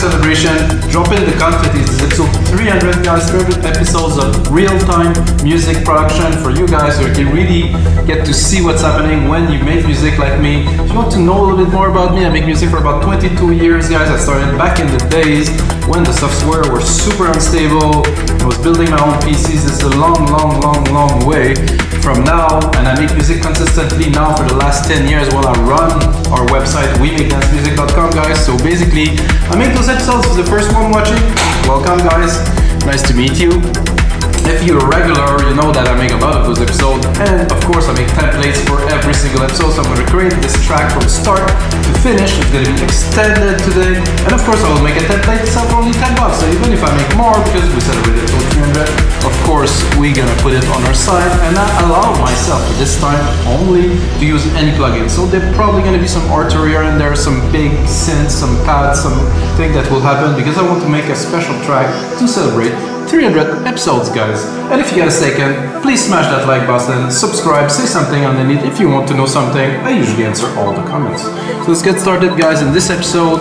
celebration, drop in the confetti. This is episode 300, guys. 300 episodes of real-time music production for you guys, so you can really get to see what's happening when you make music like me. If you want to know a little bit more about me, I make music for about 22 years, guys. I started back in the days when the software were super unstable. I was building my own PCs. This is a long way from now, and I make music consistently now for the last 10 years while I run our website, wemakedancemusic.com, guys. So basically, I make those episodes. For the first one watching, welcome, guys. Nice to meet you. If you're a regular, you know that I make a lot of those episodes, and of course I make templates for every single episode, so I'm going to create this track from start to finish. It's going to be extended today, and of course I will make a template sell for only $10. So even if I make more, because we celebrated episode 300, of course we're going to put it on our site, and I allow myself this time only to use any plugin. So there's probably going to be some artillery in there, some big synths, some pads, something that will happen, because I want to make a special track to celebrate 300 episodes, guys. And if you get a second, please smash that like button, subscribe, say something underneath if you want to know something. I usually answer all the comments. So let's get started, guys, in this episode.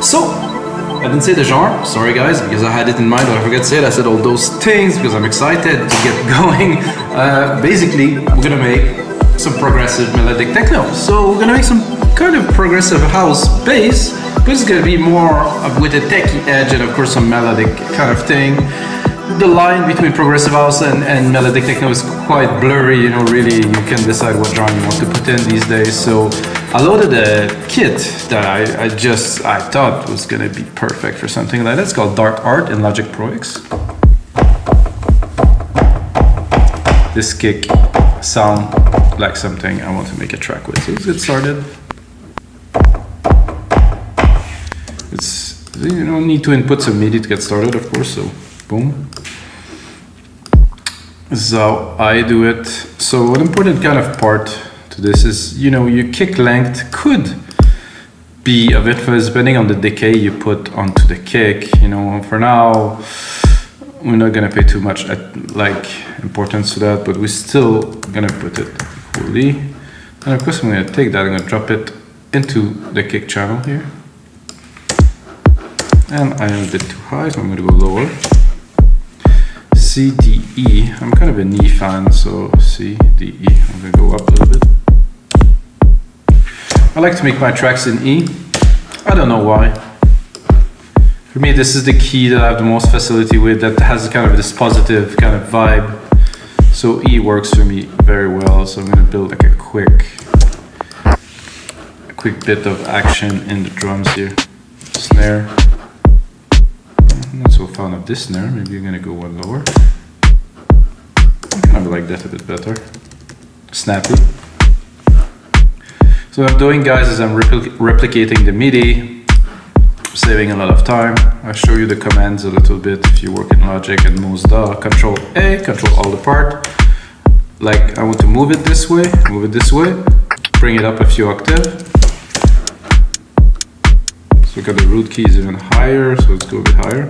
So, I didn't say the genre, sorry guys, because I had it in mind, but I forgot to say it. I said all those things because I'm excited to get going. Basically, we're gonna make some progressive melodic techno. So we're gonna make some kind of progressive house bass, but it's gonna be more with a techie edge and of course some melodic kind of thing. The line between progressive house and melodic techno is quite blurry, you know, really you can decide what genre you want to put in these days. So I loaded a kit that I thought was gonna be perfect for something like that. It's called Dark Art in Logic Pro X. This kick sound like something I want to make a track with. So let's get started. You don't need to input some MIDI to get started, of course, so boom. This is how I do it. So an important kind of part to this is, you know, your kick length could be of influence depending on the decay you put onto the kick. You know, for now, we're not gonna pay too much importance to that, but we're still gonna put it fully. And of course I'm gonna take that, I'm gonna drop it into the kick channel here. And I am a bit too high, so I'm gonna go lower. C, D, E. I'm kind of an E fan, so C, D, E. I'm gonna go up a little bit. I like to make my tracks in E. I don't know why. For me, this is the key that I have the most facility with, that has kind of this positive kind of vibe. So E works for me very well, so I'm gonna build like a quick bit of action in the drums here. Snare. I'm not so fond of this snare, maybe I'm gonna go one lower. I kind of like that a bit better. Snappy. So what I'm doing, guys, is I'm replicating the MIDI, saving a lot of time. I'll show you the commands a little bit if you work in Logic and mouse DA. Control A, control all the part. Like I want to move it this way, bring it up a few octaves. So we got the root key is even higher, so let's go a bit higher.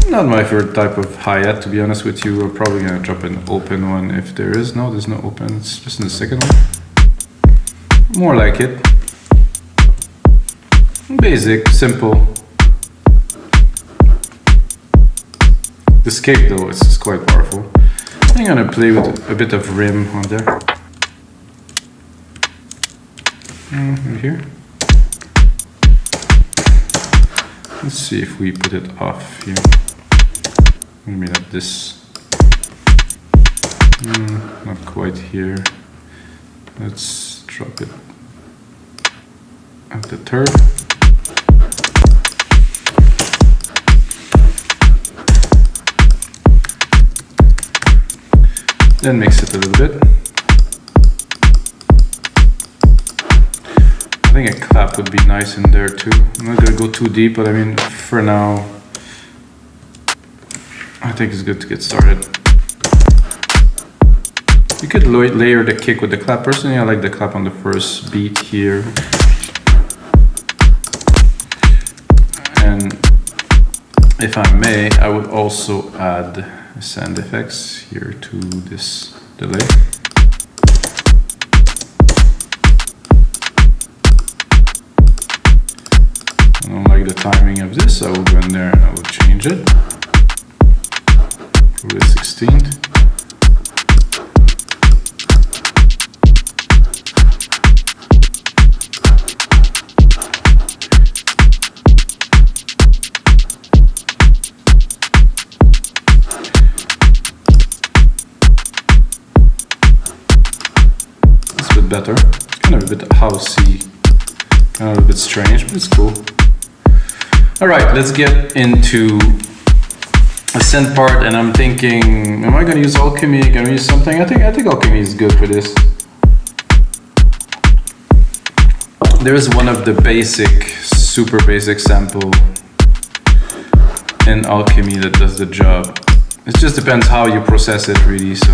Not my favorite type of hi-hat, to be honest with you. I'm probably gonna drop an open one if there is. No, there's no open, it's just in the second one. More like it. Basic, simple. This kick though, it's just quite powerful. I'm gonna play with a bit of rim on there. Right here. Let's see if we put it off here. Maybe like this. Not quite here. Let's drop it at the third. Then mix it a little bit. I think a clap would be nice in there too. I'm not gonna go too deep, but I mean, for now, I think it's good to get started. You could layer the kick with the clap. Personally, I like the clap on the first beat here. And if I may, I would also add sound effects here to this delay. the timing of this, I will go in there and I will change it. Go to 16th. Better. It's kind of a bit housey, kind of a bit strange, but it's cool. All right, let's get into a synth part, and I'm thinking, am I going to use Alchemy? Can I use something? I think Alchemy is good for this. There is one of the basic, super basic sample in Alchemy that does the job. It just depends how you process it, really. So.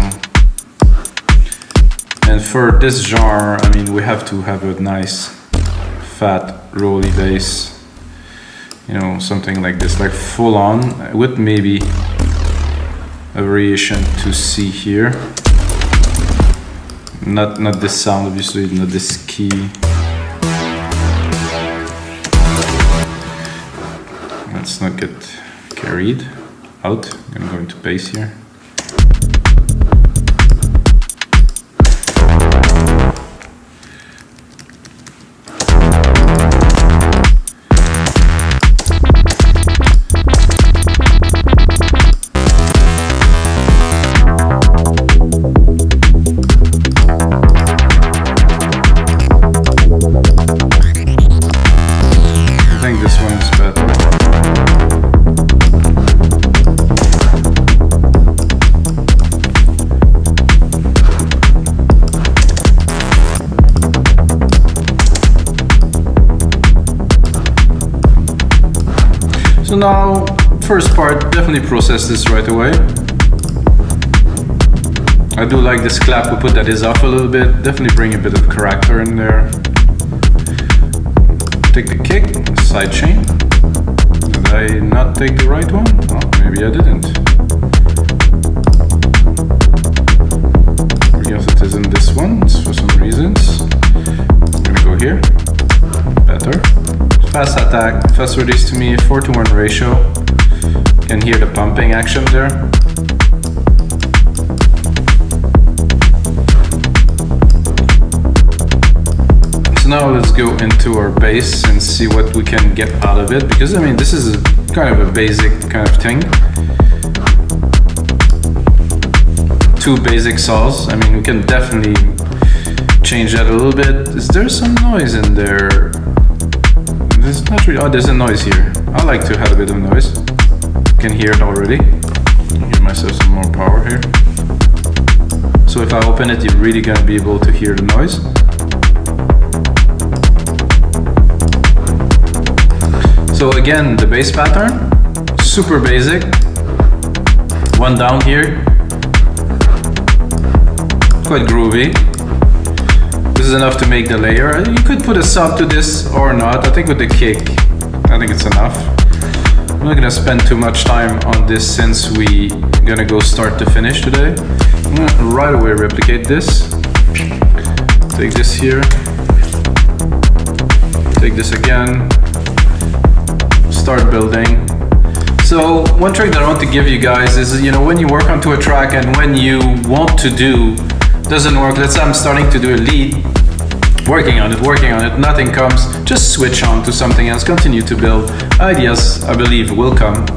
And for this genre, I mean, we have to have a nice, fat, rolly bass. You know, something like this, like full on, with maybe a variation to C here. Not this sound, obviously, not this key. Let's not get carried out. I'm gonna go into bass here. So now, first part, definitely process this right away. I do like this clap, we put that is off a little bit, definitely bring a bit of character in there. Take the kick, side chain. Did I not take the right one? Oh, maybe I didn't. I guess it is in this one, for some reasons. I'm gonna go here, better. Fast attack, fast release to me, 4:1 ratio. You can hear the pumping action there. So now let's go into our bass and see what we can get out of it, because I mean this is kind of a basic kind of thing. Two basic saws, I mean we can definitely change that a little bit. Is there some noise in there? There's not really, oh, there's a noise here. I like to have a bit of noise. Can hear it already. Give myself some more power here. So if I open it, you're really gonna be able to hear the noise. So again, the bass pattern, super basic. One down here. Quite groovy. This is enough to make the layer. You could put a sub to this or not. I think with the kick, I think it's enough. I'm not gonna spend too much time on this since we gonna go start to finish today. I'm gonna right away replicate this. Take this here. Take this again. Start building. So one trick that I want to give you guys is, you know, when you work onto a track and when you want to do doesn't work. Let's say I'm starting to do a lead, working on it, nothing comes, just switch on to something else, continue to build. Ideas, I believe, will come.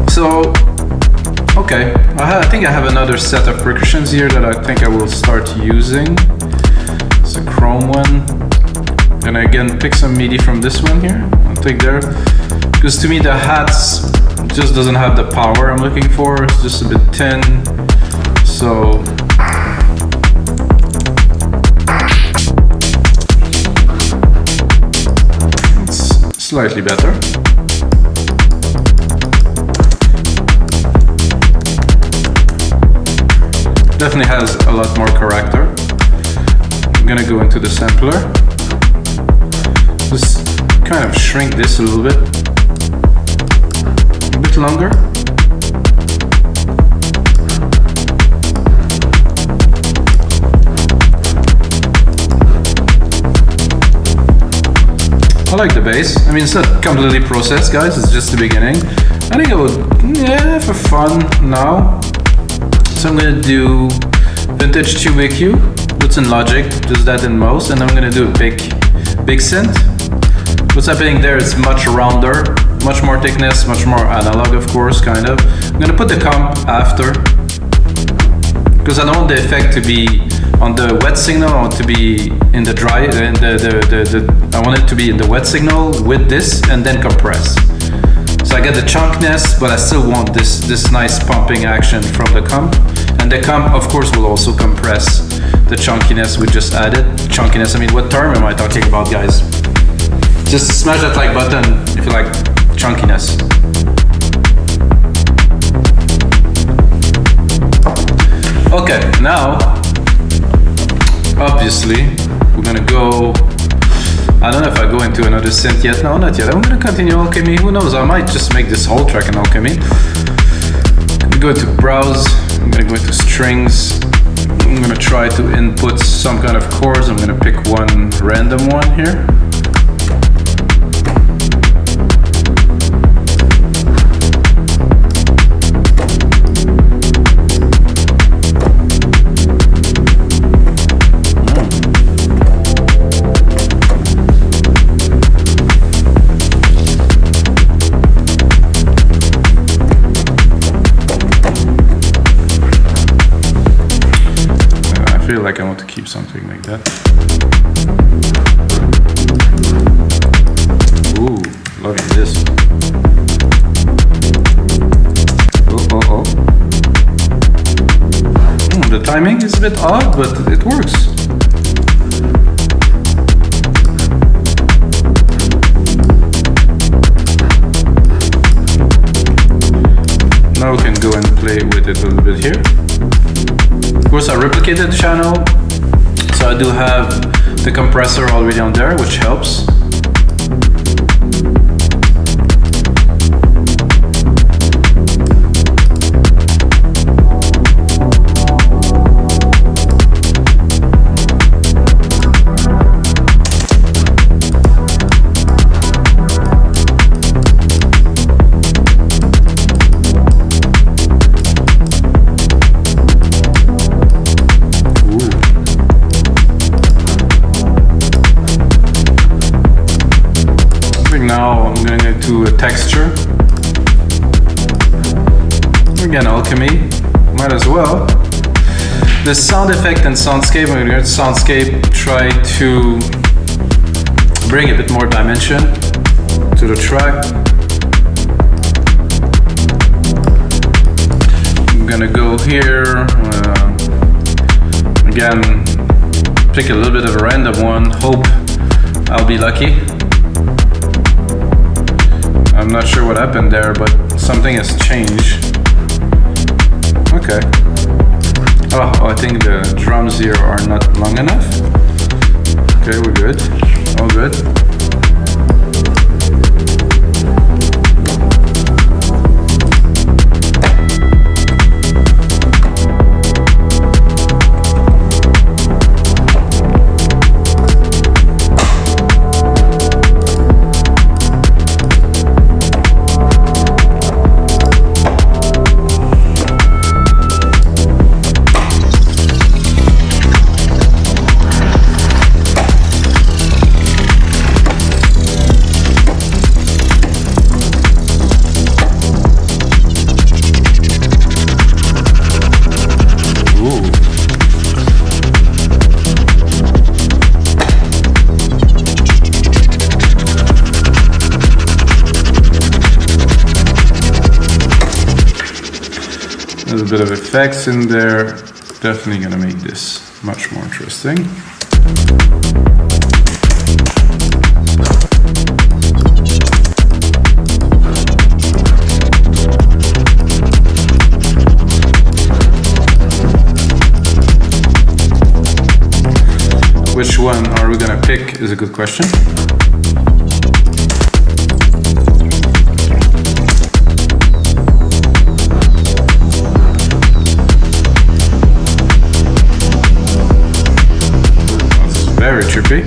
So, okay, I think I have another set of percussions here that I think I will start using. It's a chrome one. And again, pick some MIDI from this one here, I'll take there. Because to me the hats just doesn't have the power I'm looking for, it's just a bit thin. So it's slightly better. Definitely has a lot more character. I'm gonna go into the sampler. Just kind of shrink this a little bit. A bit longer. I like the bass. I mean, it's not completely processed, guys. It's just the beginning. I think I would, yeah, for fun now. So I'm gonna do vintage tube EQ. That's in Logic, just that in most, and I'm gonna do a big synth. What's happening there is much rounder, much more thickness, much more analog, of course, kind of. I'm gonna put the comp after, because I don't want the effect to be on the wet signal. I want to be in the dry, I want it to be in the wet signal with this, and then compress. So I get the chunkiness, but I still want this nice pumping action from the comp. And the comp, of course, will also compress the chunkiness we just added. Chunkiness, I mean, what term am I talking about, guys? Just smash that like button if you like chunkiness. Okay, now, obviously, we're gonna go, I don't know if I go into another synth yet. No, not yet. I'm gonna continue Alchemy. Who knows, I might just make this whole track in Alchemy. I'm gonna go into Browse. I'm gonna go into Strings. I'm gonna try to input some kind of chords. I'm gonna pick one random one here. Like I want to keep something like that. Ooh, loving this. Oh. The timing is a bit odd, but it works. Now we can go and play with it a little bit here. Of course, I replicated the channel, so I do have the compressor already on there, which helps. Now I'm going to go to a texture. Again, Alchemy, might as well. The sound effect and soundscape, I'm going to go to soundscape, try to bring a bit more dimension to the track. I'm going to go here, again, pick a little bit of a random one, hope I'll be lucky. I'm not sure what happened there, but something has changed. Okay. Oh, I think the drums here are not long enough. Okay, we're good. All good. A bit of effects in there, definitely gonna make this much more interesting. Which one are we gonna pick is a good question. Very trippy.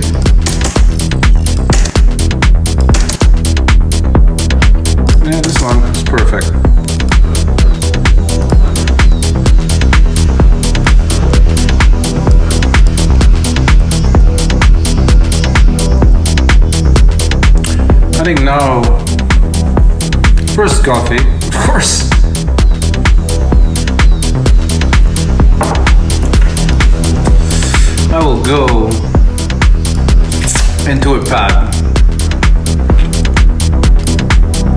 think now, first coffee, of course. I will go into a pad.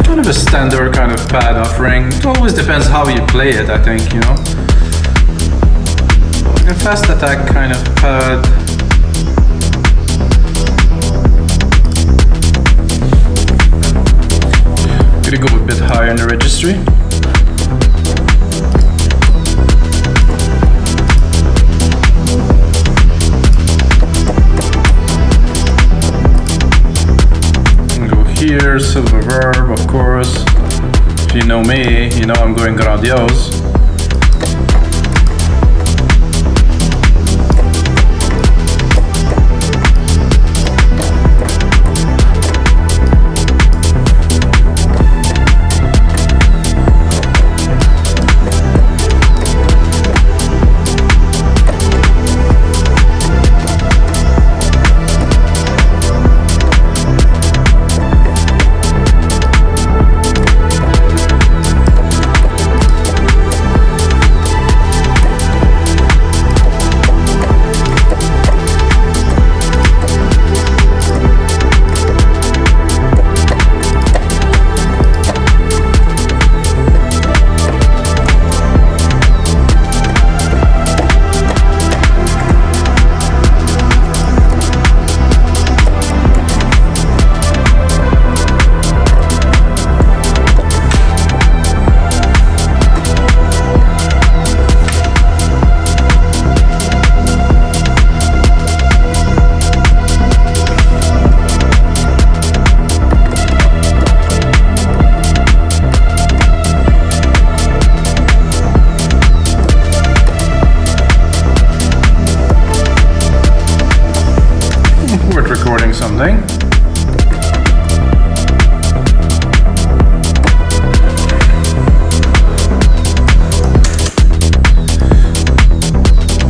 Kind of a standard kind of pad offering. It always depends how you play it, I think, you know. A fast attack kind of pad. Gonna go a bit higher in the registry. Here, silver verb, of course. If you know me, you know I'm going grandiose. Something.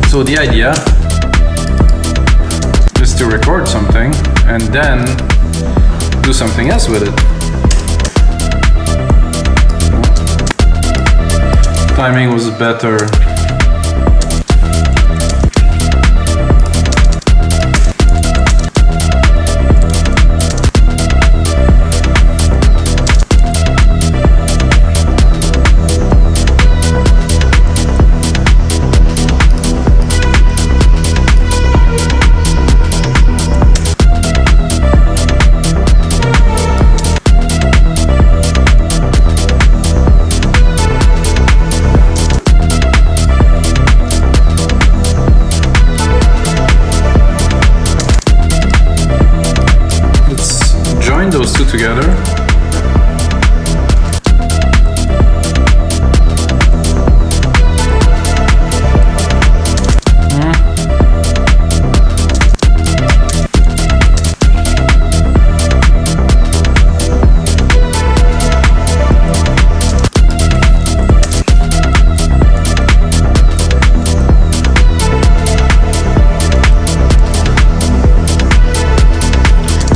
So the idea is to record something and then do something else with it. Timing was better. Those two together.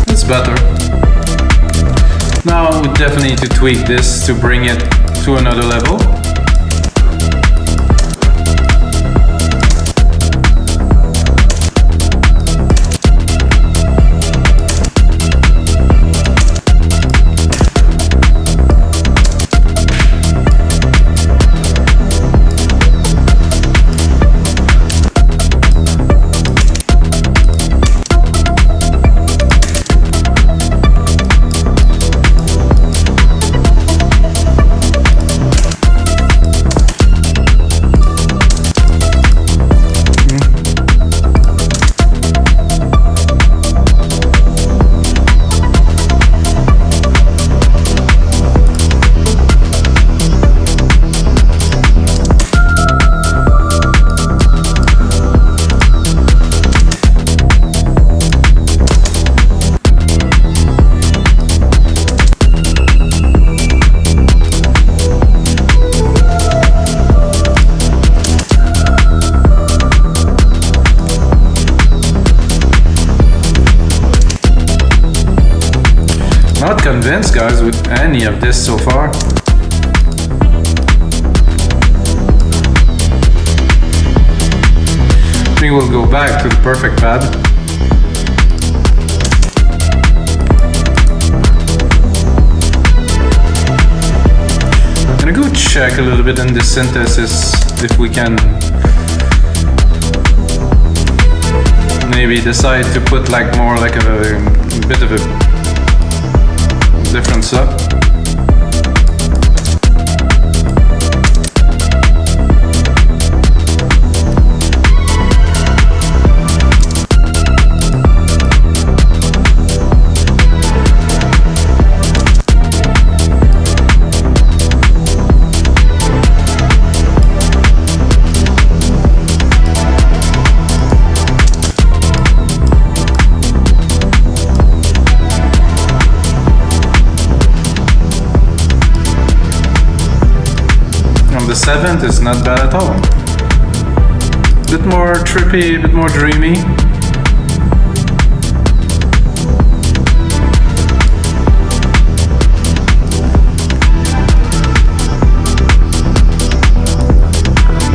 It's better. Now we definitely need to tweak this to bring it to another level. Not convinced, guys, with any of this so far. I think we'll go back to the perfect pad. I'm gonna go check a little bit in the synthesis if we can maybe decide to put like more like a bit of a difference up. The 7th is not bad at all. Bit more trippy, bit more dreamy.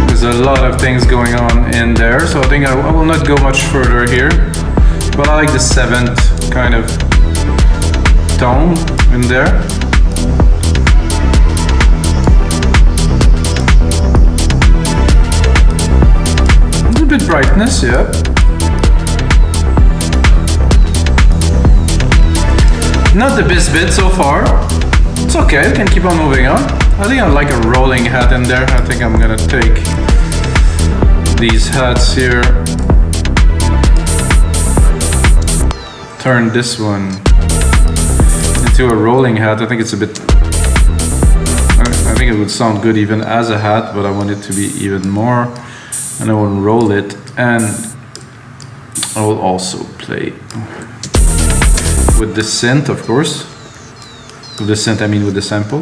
There's a lot of things going on in there, so I think I will not go much further here. But I like the 7th kind of tone in there. Bit brightness, yeah. Not the best bit so far. It's okay, we can keep on moving on. I think I like a rolling hat in there. I think I'm gonna take these hats here. Turn this one into a rolling hat. I think it's a bit... I think it would sound good even as a hat, but I want it to be even more. And I will roll it, and I will also play with the synth, of course. With the synth, I mean with the sample.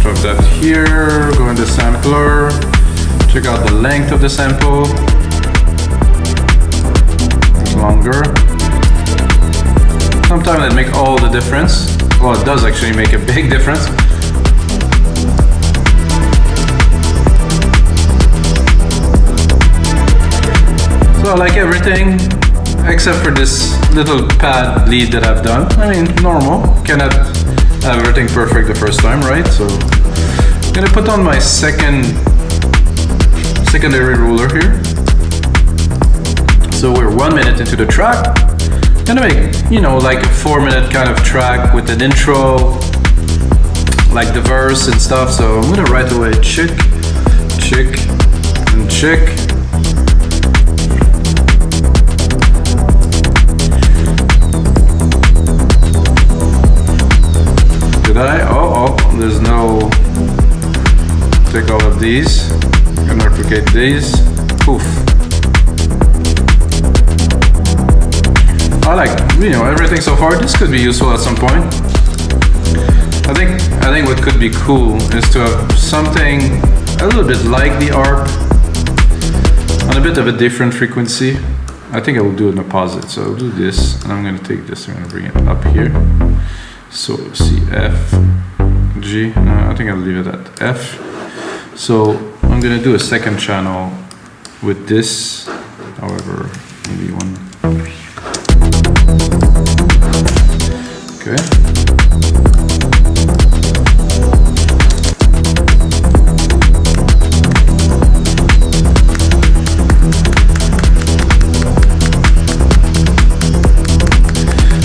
Drop that here, go in the sampler, check out the length of the sample. It's longer. Sometimes it makes all the difference. Well, it does actually make a big difference. So I like everything except for this little pad lead that I've done. I mean, normal. Cannot have everything perfect the first time, right? So I'm gonna put on my secondary ruler here. So we're 1 minute into the track. Gonna make, you know, like a 4-minute kind of track with an intro, like the verse and stuff. So I'm gonna right away chick, chick, and chick. Did I? Oh, there's no. Take all of these and replicate these. Poof. I like, you know, everything so far. This could be useful at some point. I think what could be cool is to have something a little bit like the ARP on a bit of a different frequency. I think I will do an opposite. So I'll do this, and I'm going to take this. I'm going to bring it up here. So C, F, G. No, I think I'll leave it at F. So I'm going to do a second channel with this. However, maybe one. Okay.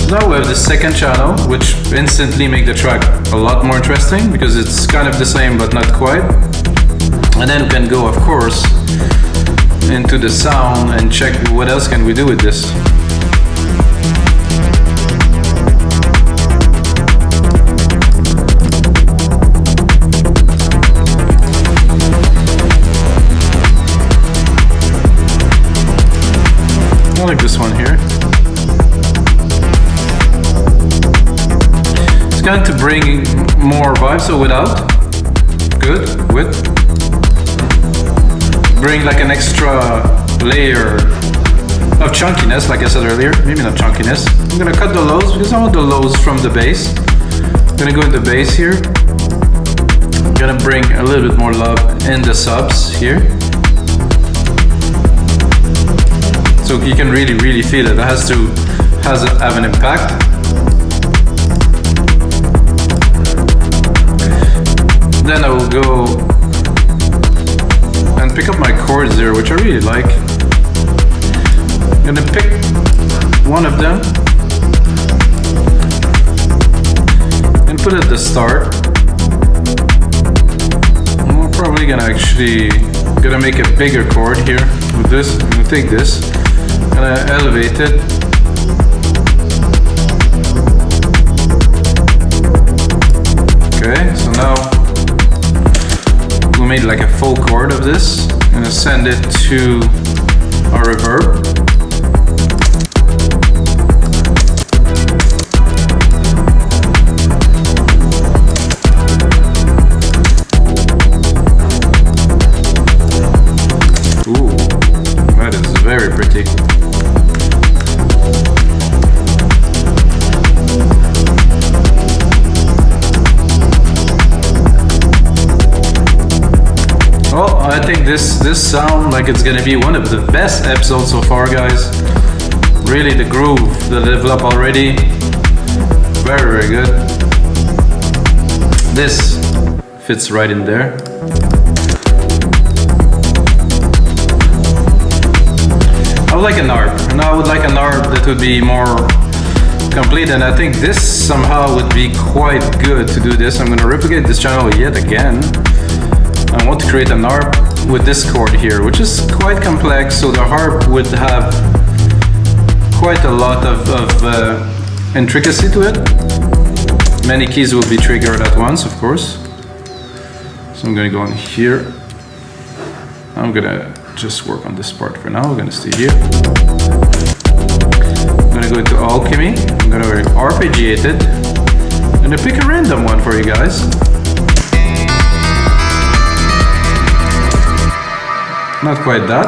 Now we have the second channel, which instantly make the track a lot more interesting because it's kind of the same but not quite. And then we can go, of course, into the sound and check what else can we do with this. I like this one here. It's going to bring more vibe, so without. Good, with. bring like an extra layer of chunkiness, like I said earlier. Maybe not chunkiness. I'm gonna cut the lows because I want the lows from the bass. I'm gonna go in the bass here. I'm gonna bring a little bit more love in the subs here. So you can really feel it. It has to have an impact. Then I will go and pick up my chords there, which I really like. I'm gonna pick one of them and put it at the start. And we're probably gonna make a bigger chord here with this. I'm gonna take this and I elevate it. Okay, so now we made like a full chord of this. I'm gonna send it to our reverb. Ooh, that is very pretty. Well, I think this sound like it's gonna be one of the best episodes so far, guys. Really, the groove that developed already, very good. This fits right in there. I would like an ARP, and I would like an ARP that would be more complete, and I think this somehow would be quite good to do this. I'm gonna replicate this channel yet again. I want to create an ARP with this chord here, which is quite complex, so the harp would have quite a lot of intricacy to it. Many keys will be triggered at once, of course. So I'm gonna go in here. I'm gonna just work on this part for now. We're gonna stay here. I'm gonna go into Alchemy. I'm gonna arpeggiate it. I'm gonna pick a random one for you guys. Not quite that.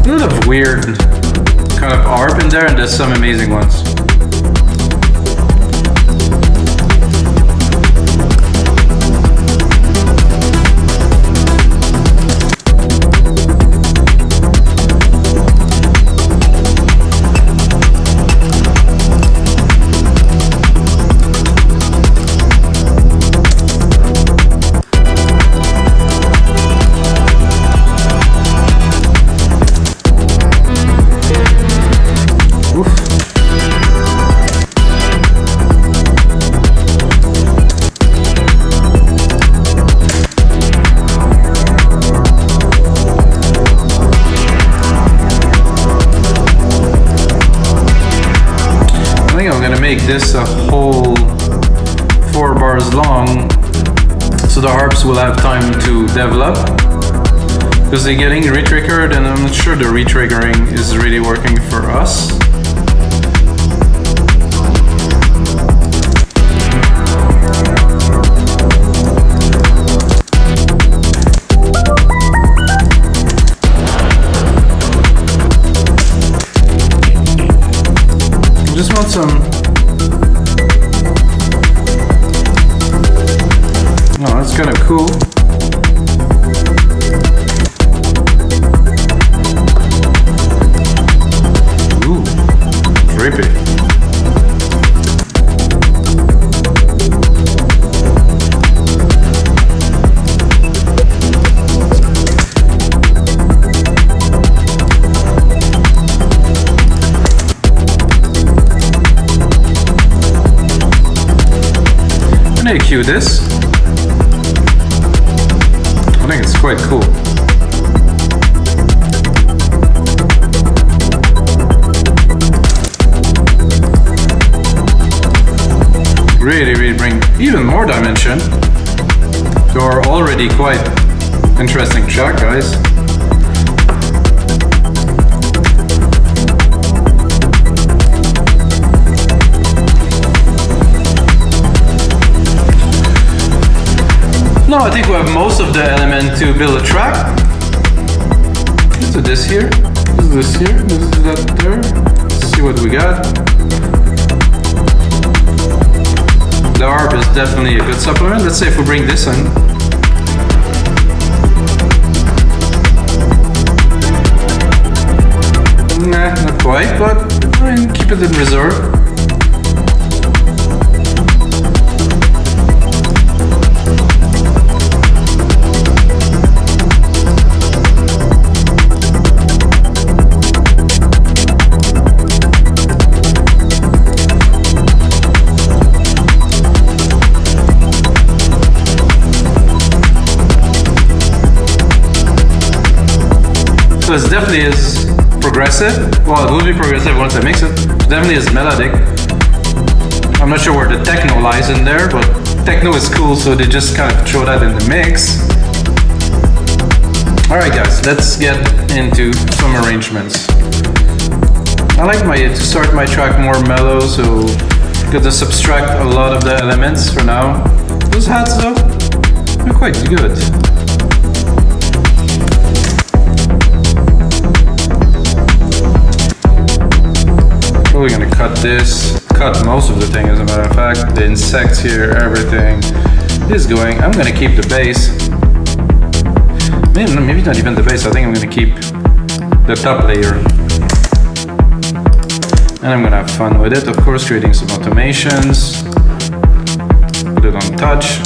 A lot of weird kind of ARP in there, and there's some amazing ones. Make this a whole 4 bars long, so the harps will have time to develop, because they're getting re-triggered, and I'm not sure the re-triggering is really working for us. I just want some. Oh, that's kind of cool. Ooh, trippy. I'm gonna cue this. I think it's quite cool. Really bring even more dimension to our already quite interesting track, guys. now I think we have most of the element to build a track. Let's do this here. Let's do this here. Let's do that there. Let's see what we got. The arp is definitely a good supplement. Let's say if we bring this in. Nah, not quite, but I mean, keep it in reserve. So it definitely is progressive. Well, it will be progressive once I mix it. It definitely is melodic. I'm not sure where the techno lies in there, but techno is cool, so they just kind of throw that in the mix. Alright guys, let's get into some arrangements. I like to start my track more mellow, so I'm gonna subtract a lot of the elements for now. Those hats though, they're quite good. We're gonna cut most of the thing, as a matter of fact. The insects here, everything is going. I'm gonna keep the bass. Maybe not even the bass, I think I'm gonna keep the top layer. And I'm gonna have fun with it, of course, creating some automations. Put it on touch.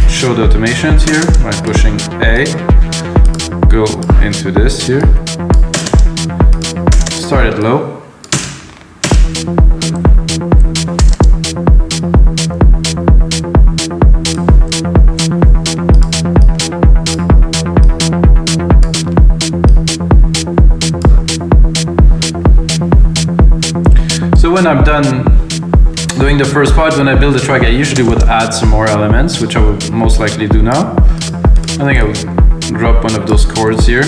Show the automations here by pushing A, go into this here, start it low, so when I'm done doing the first part, when I build a track, I usually would add some more elements, which I will most likely do now. I think I would drop one of those chords here,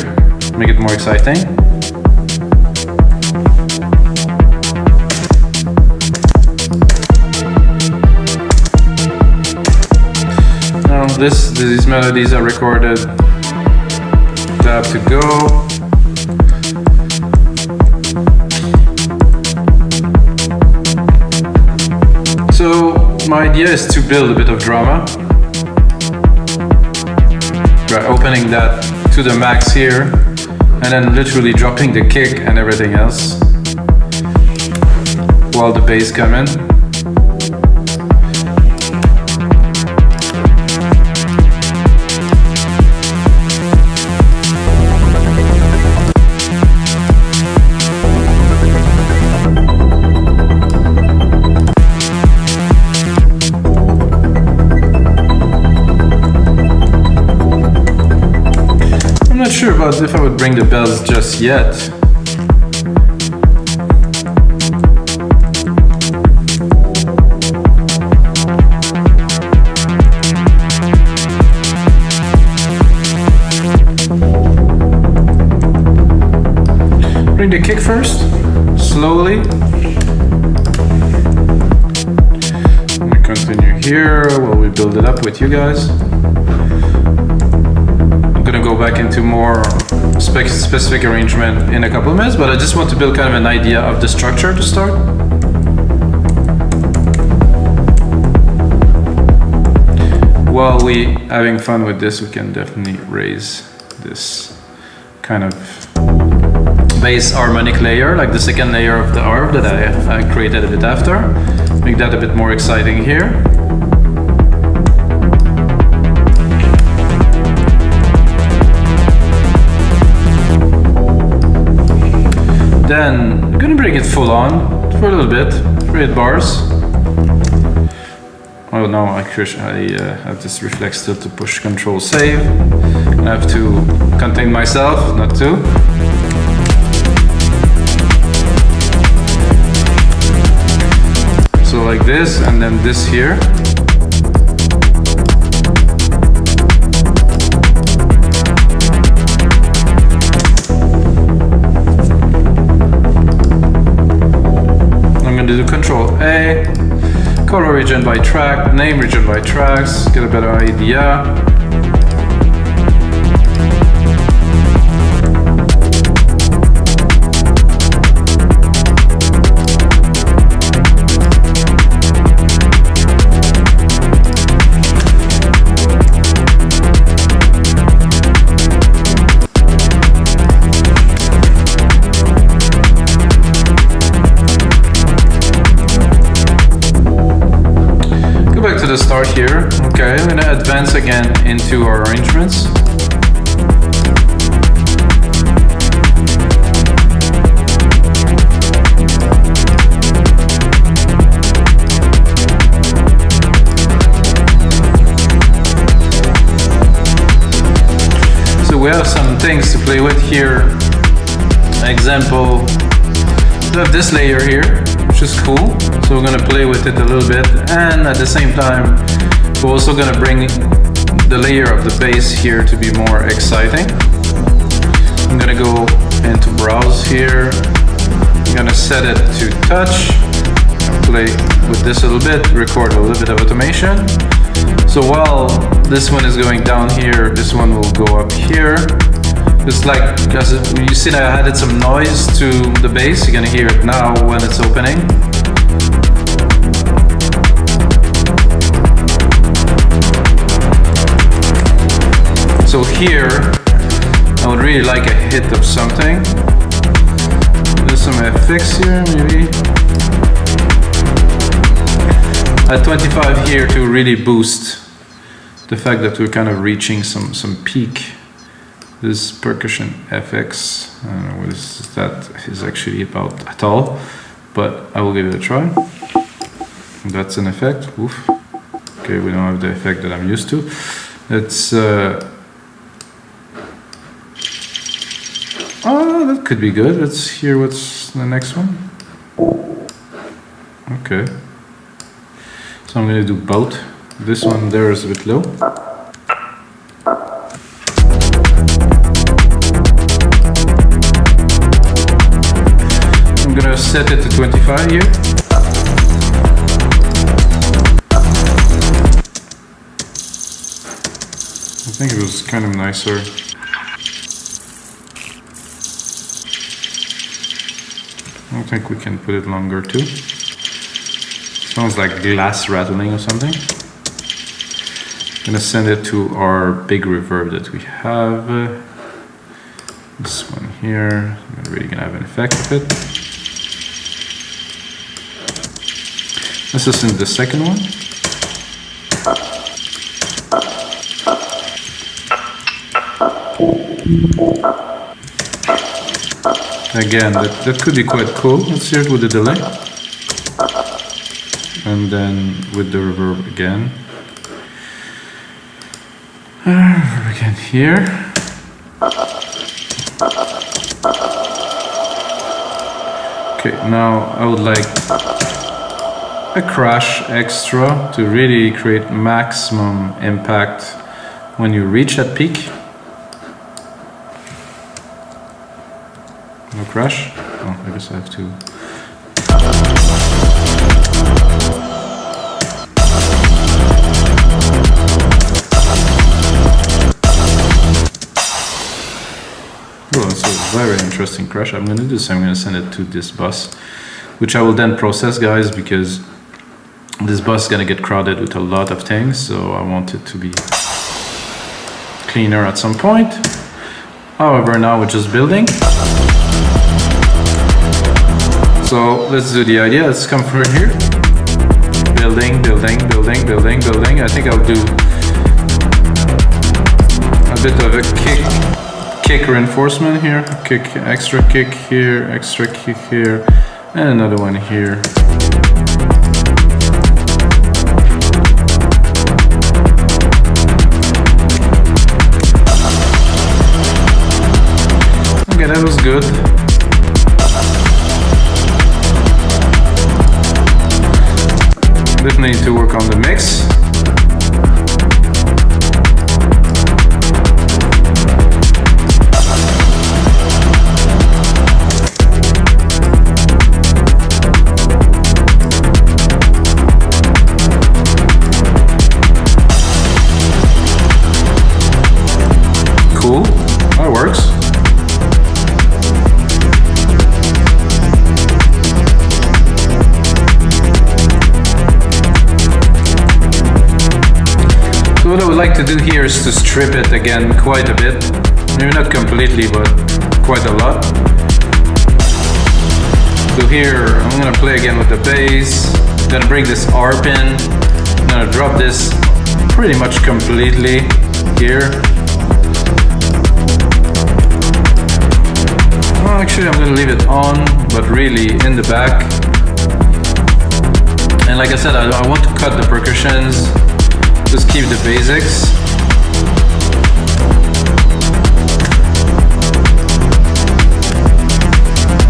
make it more exciting. Now these melodies are recorded. They have to go. So my idea is to build a bit of drama by opening that to the max here and then literally dropping the kick and everything else while the bass come in. I'm not sure about if I would bring the bells just yet. Bring the kick first, slowly. Let me continue here while we build it up with you guys. I'm gonna go back into more specific arrangement in a couple of minutes, but I just want to build kind of an idea of the structure to start. While we having fun with this, we can definitely raise this kind of bass harmonic layer, like the second layer of the arp that I created a bit after. Make that a bit more exciting here. Then I'm gonna bring it full on for a little bit, 8 bars. Oh no, I have this reflex still to push Control Save. I have to contain myself, not to. So like this, and then this here. to do Control A, color region by track, name region by tracks, get a better idea. The start here. Okay, I'm gonna advance again into our arrangements. So we have some things to play with here. Example, we have this layer here, which is cool. So we're gonna play with it a little bit, and at the same time, we're also gonna bring the layer of the bass here to be more exciting. I'm gonna go into browse here. I'm gonna set it to touch, play with this a little bit, record a little bit of automation. So while this one is going down here, this one will go up here. It's like, because you see that I added some noise to the bass, you're gonna hear it now when it's opening. So here, I would really like a hit of something. There's some effects here, maybe. At 25 here to really boost the fact that we're kind of reaching some peak. This percussion FX, I don't know what that is actually about at all, but I will give it a try. That's an effect. Oof. Okay, we don't have the effect that I'm used to. It's oh, that could be good. Let's hear what's the next one. Okay. So I'm going to do both. This one there is a bit low. I'm going to set it to 25 here. I think it was kind of nicer. I don't think we can put it longer too. Sounds like glass rattling or something. I'm gonna send it to our big reverb that we have. This one here. I'm really gonna have an effect of it. Let's listen to the second one. Again, that could be quite cool. Let's hear it with the delay. And then with the reverb again. Reverb again here. Okay, now I would like a crash extra to really create maximum impact when you reach that peak. No crash? Oh, I guess I have to. Oh, that's a very interesting crash. I'm going to do this. I'm going to send it to this bus, which I will then process, guys, because this bus is going to get crowded with a lot of things. So I want it to be cleaner at some point. However, now we're just building. So let's do the idea. Let's come from here. Building, building, building, building, building. I think I'll do a bit of a kick reinforcement here. Extra kick here, extra kick here, and another one here. Okay, that was good. Definitely need to work on the mix. to do here is to strip it again quite a bit. Maybe not completely, but quite a lot. So here, I'm gonna play again with the bass. I'm gonna bring this arp in. I'm gonna drop this pretty much completely here. Well, actually, I'm gonna leave it on, but really in the back. And like I said, I want to cut the percussions. Just keep the basics.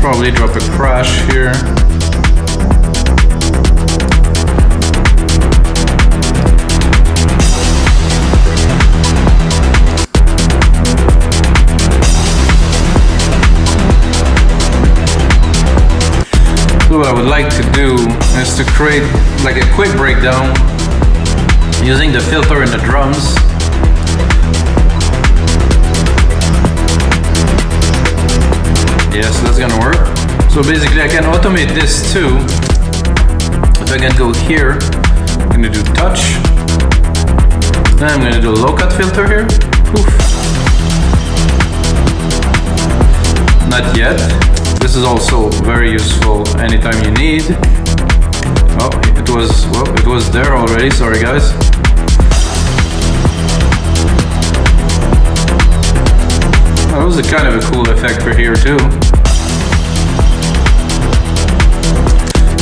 Probably drop a crash here. So what I would like to do is to create like a quick breakdown using the filter in the drums. Yes, that's gonna work. So basically I can automate this too. If I can go here, I'm gonna do touch. Then I'm gonna do a low cut filter here. Poof. Not yet. This is also very useful anytime you need. Oh, it was there already, sorry guys. That was a kind of a cool effect for here too.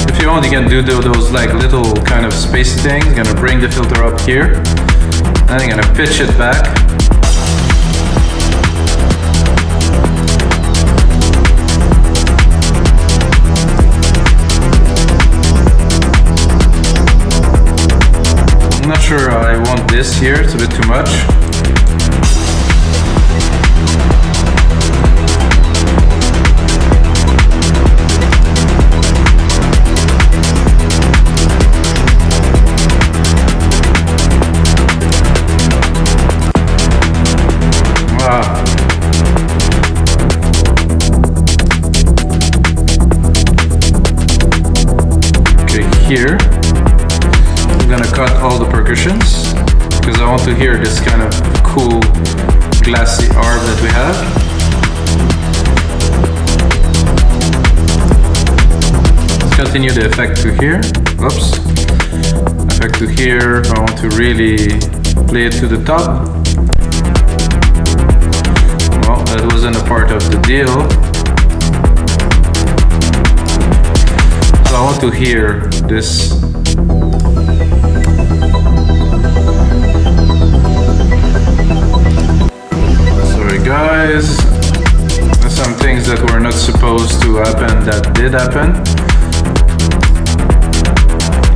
If you want, you can do those like little kind of space things. Gonna bring the filter up here, and I'm gonna pitch it back. I'm not sure I want this here, it's a bit too much. Here, I'm gonna cut all the percussions because I want to hear this kind of cool glassy arp that we have. Let's continue the effect to here. Oops. Effect to here. I want to really play it to the top. Well, that wasn't a part of the deal. So I want to hear this. Sorry guys, there's some things that were not supposed to happen that did happen.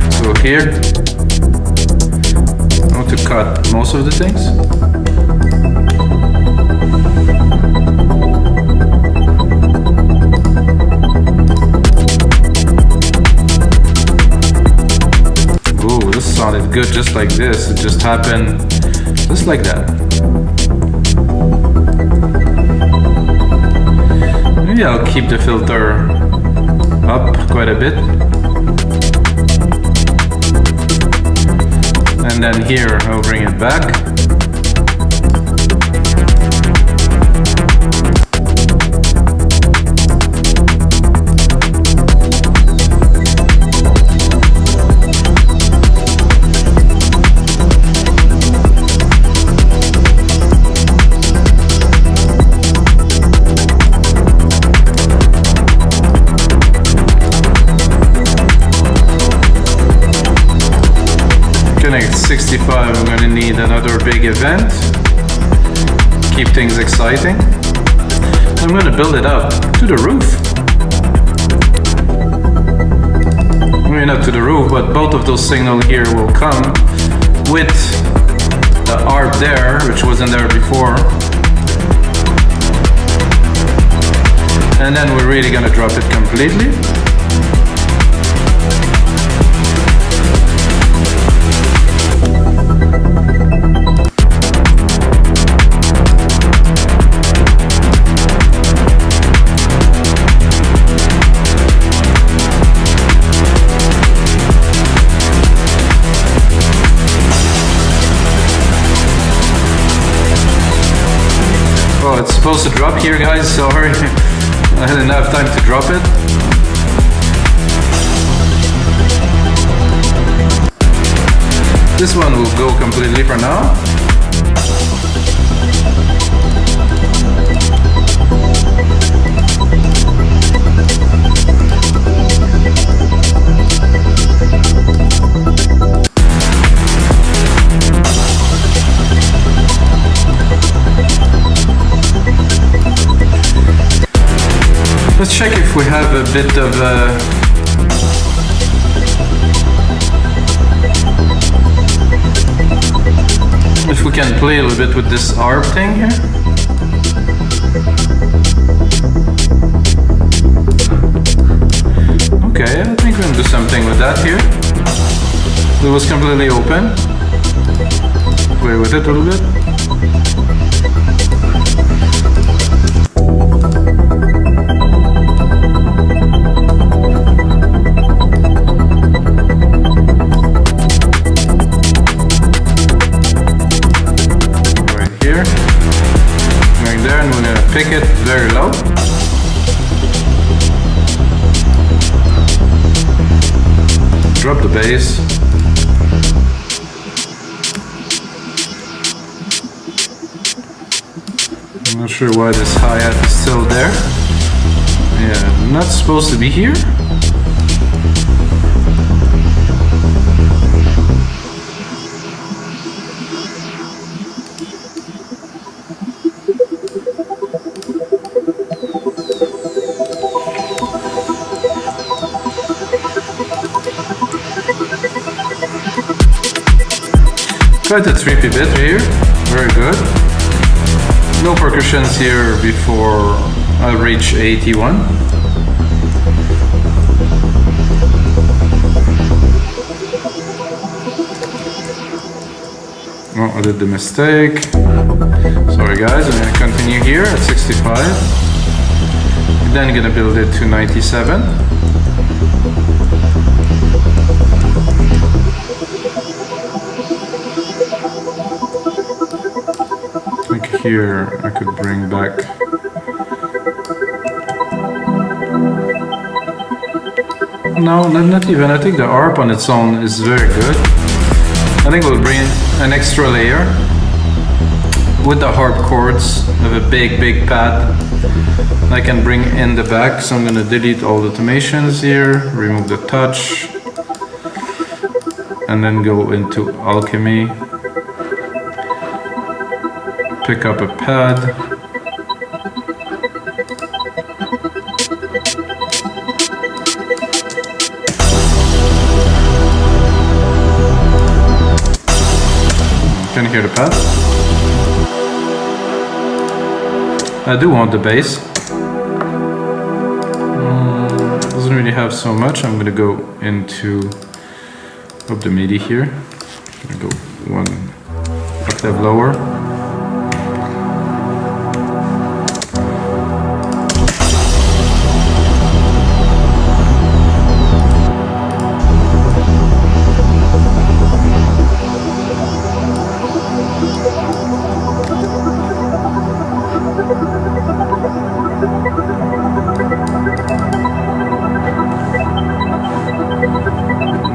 So here, I want to cut most of the things. Sounded good just like this. It just happened just like that. Maybe I'll keep the filter up quite a bit. And then here I'll bring it back. At 65, I'm going to need another big event. Keep things exciting. I'm going to build it up to the roof. Maybe not to the roof, but both of those signals here will come with the arp there, which wasn't there before. And then we're really going to drop it completely. supposed to drop here, guys, sorry. I didn't have time to drop it. This one will go completely for now. Let's check if we have a bit of if we can play a little bit with this arp thing here. Okay, I think we can do something with that here. It was completely open. Play with it a little bit. Pick it very low. Drop the bass. I'm not sure why this hi-hat is still there. Yeah, not supposed to be here. Quite a trippy bit here, very good. No percussions here before I reach 81. Oh, I did the mistake. Sorry guys, I'm gonna continue here at 65. Then gonna build it to 97. Here I could bring back no, not even. I think the arp on its own is very good. I think we'll bring an extra layer with the harp chords of a big pad I can bring in the back. So I'm gonna delete all the automations here, remove the touch, and then go into Alchemy. Pick up a pad. Can you hear the pad? I do want the bass. Doesn't really have so much. I'm gonna go into up the MIDI here. I'm gonna go one octave lower.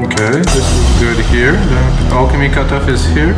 Okay, this is good here. The Alchemy cutoff is here.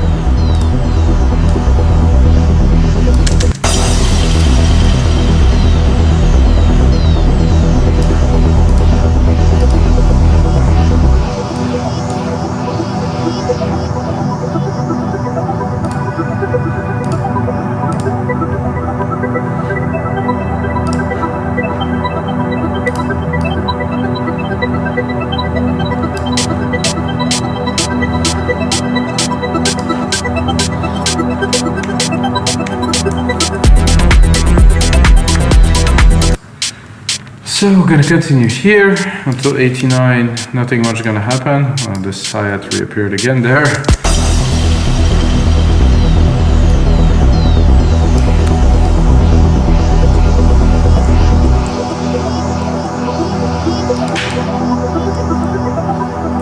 So we're gonna continue here until 89, nothing much gonna happen. This hi-hat reappeared again there.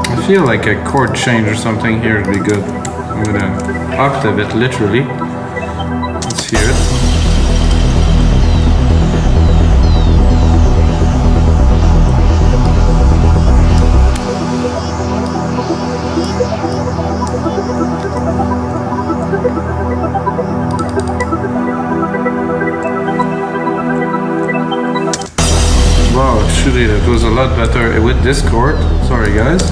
I feel like a chord change or something here would be good. I'm gonna octave it literally. Let's hear it. Actually, that was a lot better with this chord. Sorry guys.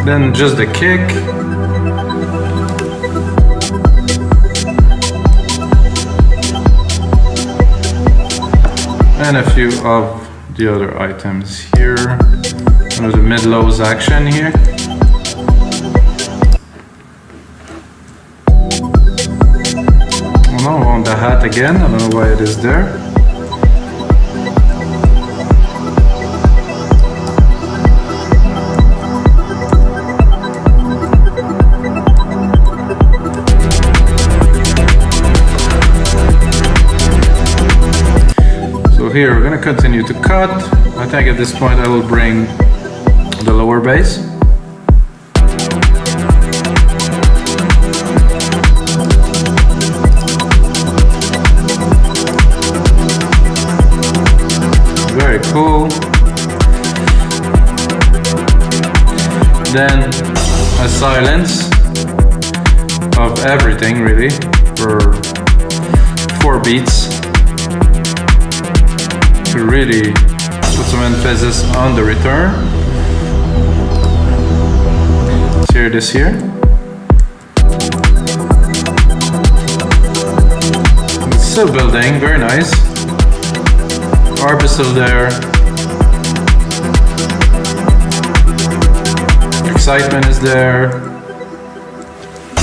Then just the kick. And a few of the other items here. There's a mid-lows action here. Oh no, I want the hat again. I don't know why it is there. Here we're going to continue to cut. I think at this point I will bring the lower bass. Very cool. Then a silence of everything really for 4 beats. To really put some emphasis on the return. Let's hear this here. It's still building, very nice. Arp is still there. Excitement is there.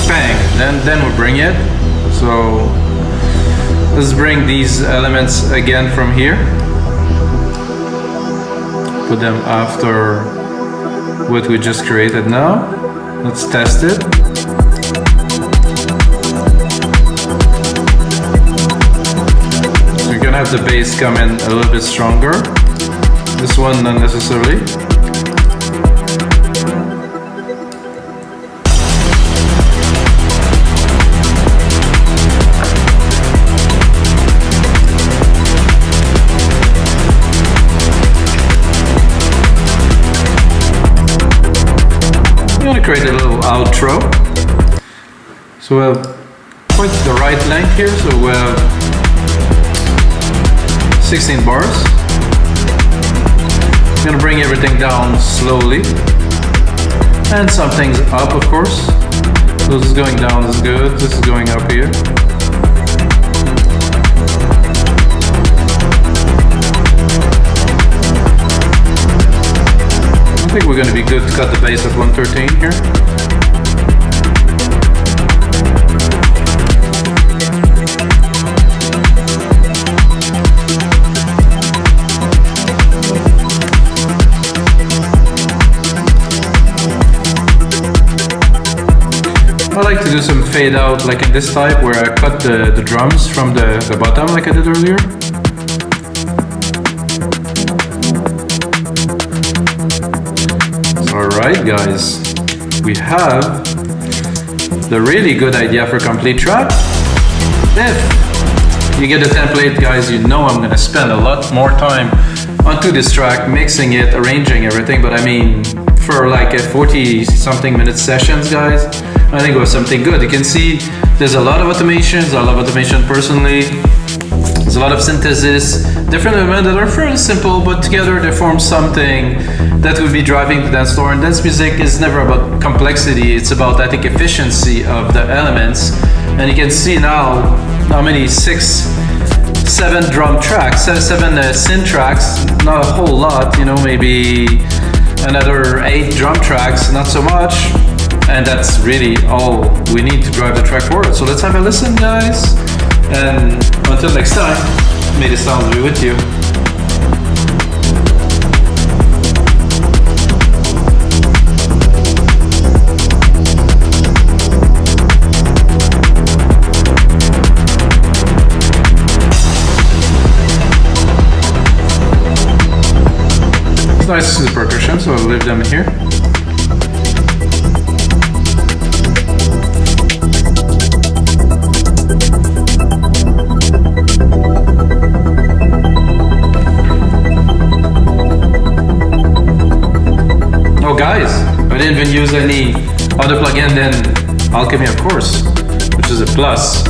Bang! Then we bring it. So let's bring these elements again from here. Put them after what we just created now. Let's test it. So you're gonna have the bass come in a little bit stronger. This one not necessarily. Create a little outro. So we have quite the right length here. So we have 16 bars. I'm gonna bring everything down slowly. And some things up, of course. So this is going down, this is good. This is going up here. I think we're going to be good to cut the bass at 113 here. I like to do some fade out like in this type where I cut the drums from the bottom like I did earlier. Alright guys, we have the really good idea for complete track. If you get the template guys, you know I'm gonna spend a lot more time onto this track, mixing it, arranging everything, but I mean for like a 40 something minute sessions guys, I think it was something good. You can see there's a lot of automations, I love automation personally. There's a lot of synthesis, different elements that are fairly simple, but together they form something that will be driving the dance floor. And dance music is never about complexity, it's about, I think, efficiency of the elements. And you can see now how many 6, 7 drum tracks, 7 synth tracks, not a whole lot, you know, maybe another 8 drum tracks, not so much. And that's really all we need to drive the track forward. So let's have a listen, guys. And until next time, may the sound be with you. It's nice to see the percussion, so I'll leave them here. I didn't even use any other plugin than Alchemy, of course, which is a plus.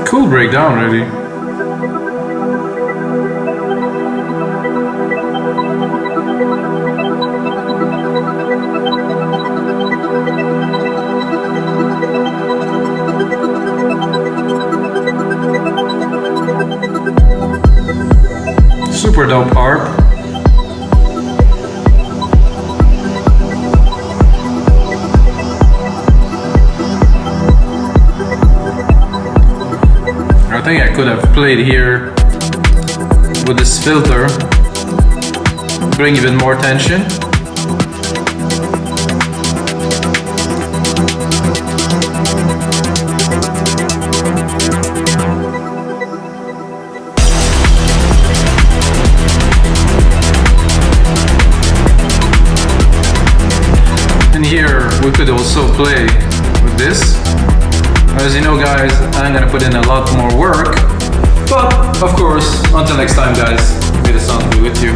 Cool breakdown, really. Super dope harp. I think I could have played here with this filter, bring even more tension. And here we could also play with this. As you know, guys, I'm gonna put in a lot more work, but of course, until next time, guys, may the sound be with you.